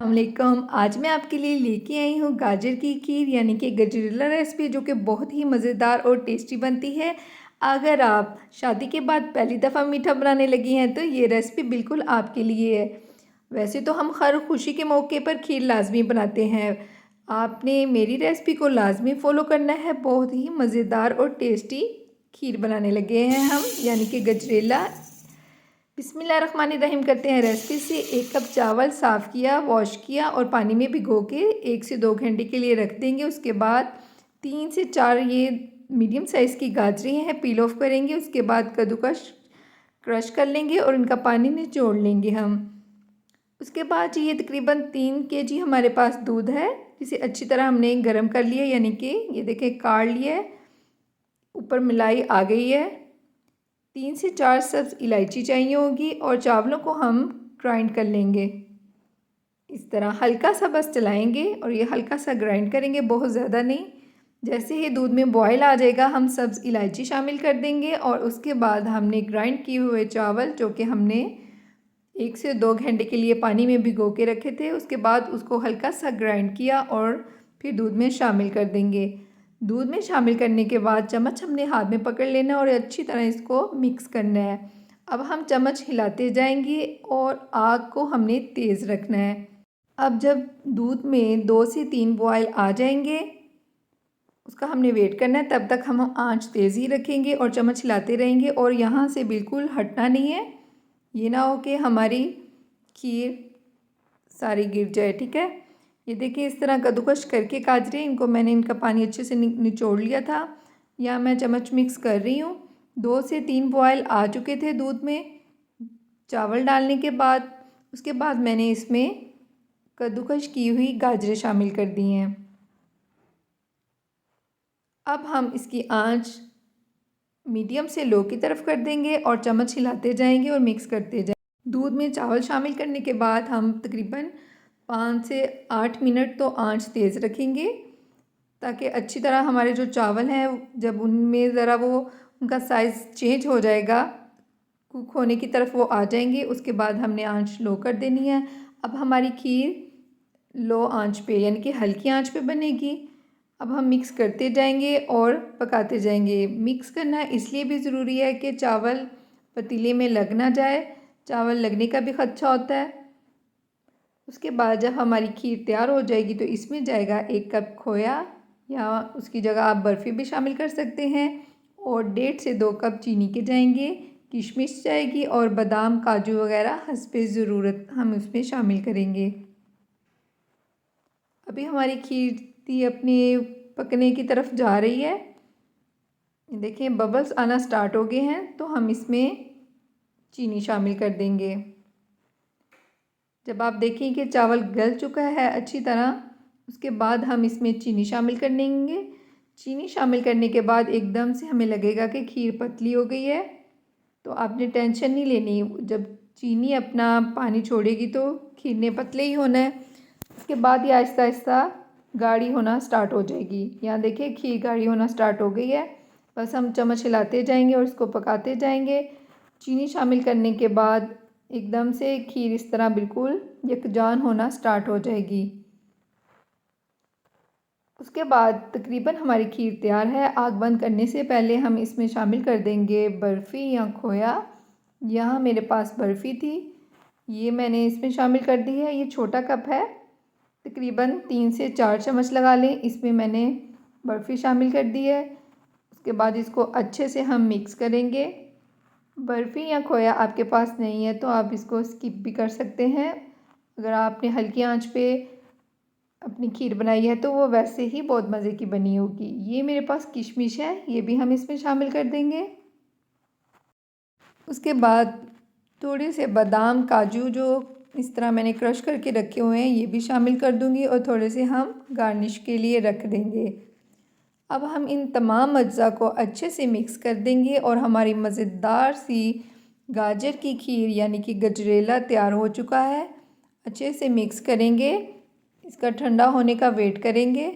अस्सलामुअलैकुम। आज मैं आपके लिए लेके आई हूँ गाजर की खीर यानी कि गजरेला रेसिपी, जो कि बहुत ही मज़ेदार और टेस्टी बनती है। अगर आप शादी के बाद पहली दफ़ा मीठा बनाने लगी हैं तो ये रेसिपी बिल्कुल आपके लिए है। वैसे तो हम हर खुशी के मौके पर खीर लाजमी बनाते हैं। आपने मेरी रेसिपी को लाजमी फ़ॉलो करना है। बहुत ही मज़ेदार और टेस्टी खीर बनाने लगे हैं हम, यानी कि गजरेला। बिस्मिल्लाहिर्रहमानिर्रहीम करते हैं रेसिपी से। 1 कप चावल साफ़ किया, वॉश किया और पानी में भिगो के 1 से 2 घंटे के लिए रख देंगे। उसके बाद 3 से 4 ये मीडियम साइज़ की गाजरें हैं, पील ऑफ करेंगे। उसके बाद कद्दूकस क्रश कर लेंगे और इनका पानी निचोड़ लेंगे हम। उसके बाद ये तकरीबन 3 केजी हमारे पास दूध है, जिसे अच्छी तरह हमने गर्म कर लिया, यानी कि ये देखें काढ़ लिया है, ऊपर मलाई आ गई है। 3 से 4 सब्ज़ इलायची चाहिए होगी और चावलों को हम ग्राइंड कर लेंगे। इस तरह हल्का सा बस चलाएंगे और ये हल्का सा ग्राइंड करेंगे, बहुत ज़्यादा नहीं। जैसे ही दूध में बॉयल आ जाएगा हम सब्ज़ इलायची शामिल कर देंगे और उसके बाद हमने ग्राइंड किए हुए चावल, जो कि हमने 1 से 2 घंटे के लिए पानी में भिगो के रखे थे, उसके बाद उसको हल्का सा ग्राइंड किया और फिर दूध में शामिल कर देंगे। दूध में शामिल करने के बाद चम्मच हमने हाथ में पकड़ लेना और अच्छी तरह इसको मिक्स करना है। अब हम चम्मच हिलाते जाएंगे और आग को हमने तेज़ रखना है। अब जब दूध में 2 से 3 बॉयल आ जाएंगे, उसका हमने वेट करना है। तब तक हम आंच तेज़ ही रखेंगे और चम्मच हिलाते रहेंगे और यहाँ से बिल्कुल हटना नहीं है। ये ना हो कि हमारी खीर सारी गिर जाए, ठीक है। ये देखिए इस तरह कद्दूकस करके गाजरें, इनको मैंने इनका पानी अच्छे से निचोड़ लिया था। यहाँ मैं चम्मच मिक्स कर रही हूँ। 2 से 3 बॉयल आ चुके थे दूध में चावल डालने के बाद। उसके बाद मैंने इसमें कद्दूकस की हुई गाजरें शामिल कर दी हैं। अब हम इसकी आंच मीडियम से लो की तरफ कर देंगे और चम्मच हिलाते जाएंगे और मिक्स करते जाएंगे। दूध में चावल शामिल करने के बाद हम तकरीबन 5 से 8 मिनट तो आंच तेज़ रखेंगे, ताकि अच्छी तरह हमारे जो चावल हैं, जब उनमें ज़रा वो उनका साइज़ चेंज हो जाएगा, कुक होने की तरफ वो आ जाएंगे, उसके बाद हमने आंच लो कर देनी है। अब हमारी खीर लो आंच पे, यानी कि हल्की आंच पे बनेगी। अब हम मिक्स करते जाएंगे और पकाते जाएंगे। मिक्स करना इसलिए भी ज़रूरी है कि चावल पतीले में लग ना जाए, चावल लगने का भी खदशा होता है। उसके बाद जब हमारी खीर तैयार हो जाएगी तो इसमें जाएगा 1 कप खोया, या उसकी जगह आप बर्फ़ी भी शामिल कर सकते हैं, और 1.5 से 2 कप चीनी के जाएंगे, किशमिश जाएगी और बादाम काजू वगैरह हस्बे ज़रूरत हम उसमें शामिल करेंगे। अभी हमारी खीर थी अपनी पकने की तरफ जा रही है। देखिए बबल्स आना स्टार्ट हो गए हैं, तो हम इसमें चीनी शामिल कर देंगे। जब आप देखें कि चावल गल चुका है अच्छी तरह, उसके बाद हम इसमें चीनी शामिल कर देंगे। चीनी शामिल करने के बाद एकदम से हमें लगेगा कि खीर पतली हो गई है, तो आपने टेंशन नहीं लेनी। जब चीनी अपना पानी छोड़ेगी तो खीर ने पतले ही होना है। उसके बाद ये आहिस्ता आहिस्ता गाढ़ी होना स्टार्ट हो जाएगी। यहाँ देखिए खीर गाढ़ी होना स्टार्ट हो गई है। बस हम चम्मच हिलाते जाएंगे और इसको पकाते जाएंगे। चीनी शामिल करने के बाद एकदम से खीर इस तरह बिल्कुल यकजान होना स्टार्ट हो जाएगी। उसके बाद तकरीबन हमारी खीर तैयार है। आग बंद करने से पहले हम इसमें शामिल कर देंगे बर्फ़ी या खोया। यहाँ मेरे पास बर्फ़ी थी, ये मैंने इसमें शामिल कर दी है। ये छोटा कप है, तकरीबन 3 से 4 चम्मच लगा लें। इसमें मैंने बर्फ़ी शामिल कर दी है। उसके बाद इसको अच्छे से हम मिक्स करेंगे। बर्फ़ी या खोया आपके पास नहीं है तो आप इसको स्किप भी कर सकते हैं। अगर आपने हल्की आंच पे अपनी खीर बनाई है तो वो वैसे ही बहुत मज़े की बनी होगी। ये मेरे पास किशमिश है, ये भी हम इसमें शामिल कर देंगे। उसके बाद थोड़े से बादाम काजू जो इस तरह मैंने क्रश करके रखे हुए हैं, ये भी शामिल कर दूंगी और थोड़े से हम गार्निश के लिए रख देंगे। अब हम इन तमाम अज्जा को अच्छे से मिक्स कर देंगे और हमारी मज़ेदार सी गाजर की खीर यानी कि गजरेला तैयार हो चुका है। अच्छे से मिक्स करेंगे, इसका ठंडा होने का वेट करेंगे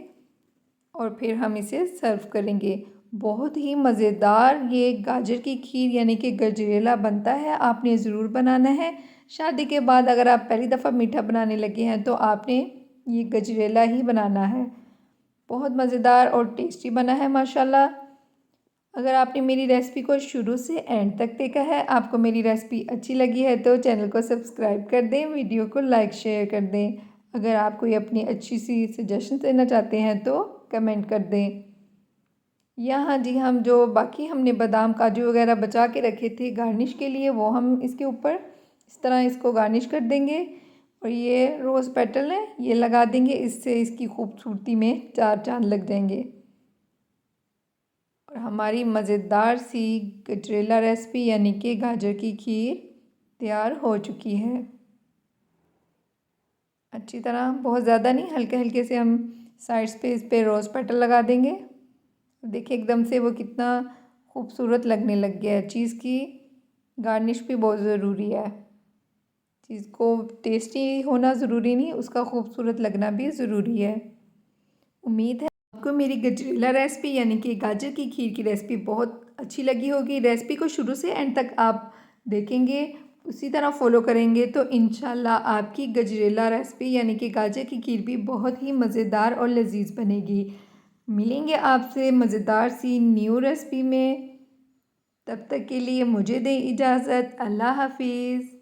और फिर हम इसे सर्व करेंगे। बहुत ही मज़ेदार ये गाजर की खीर यानी कि गजरेला बनता है। आपने ज़रूर बनाना है। शादी के बाद अगर आप पहली दफ़ा मीठा बनाने लगे हैं तो आपने ये गजरेला ही बनाना है। बहुत मज़ेदार और टेस्टी बना है माशाल्लाह। अगर आपने मेरी रेसिपी को शुरू से एंड तक देखा है, आपको मेरी रेसिपी अच्छी लगी है तो चैनल को सब्सक्राइब कर दें, वीडियो को लाइक शेयर कर दें। अगर आप कोई अपनी अच्छी सी सजेशन देना चाहते हैं तो कमेंट कर दें। यहाँ जी हम जो बाकी हमने बादाम काजू वगैरह बचा के रखे थे गार्निश के लिए, वो हम इसके ऊपर इस तरह इसको गार्निश कर देंगे। और ये रोज़ पेटल है, ये लगा देंगे। इससे इसकी खूबसूरती में चार चांद लग जाएंगे। और हमारी मज़ेदार सी गजरेला रेसिपी यानी कि गाजर की खीर तैयार हो चुकी है। अच्छी तरह, बहुत ज़्यादा नहीं, हल्के हल्के से हम साइड्स पे इस पे रोज़ पेटल लगा देंगे। देखिए एकदम से वो कितना खूबसूरत लगने लग गया है। चीज़ की गार्निश भी बहुत ज़रूरी है। चीज़ को टेस्टी होना ज़रूरी नहीं, उसका खूबसूरत लगना भी ज़रूरी है। उम्मीद है आपको मेरी गजरेला रेसिपी यानी कि गाजर की खीर की रेसिपी बहुत अच्छी लगी होगी। रेसिपी को शुरू से एंड तक आप देखेंगे, उसी तरह फॉलो करेंगे तो इंशाल्लाह आपकी गजरेला रेसिपी यानी कि गाजर की खीर भी बहुत ही मज़ेदार और लजीज बनेगी। मिलेंगे आपसे मज़ेदार सी न्यू रेसिपी में। तब तक के लिए मुझे दें इजाज़त। अल्लाह हाफिज़।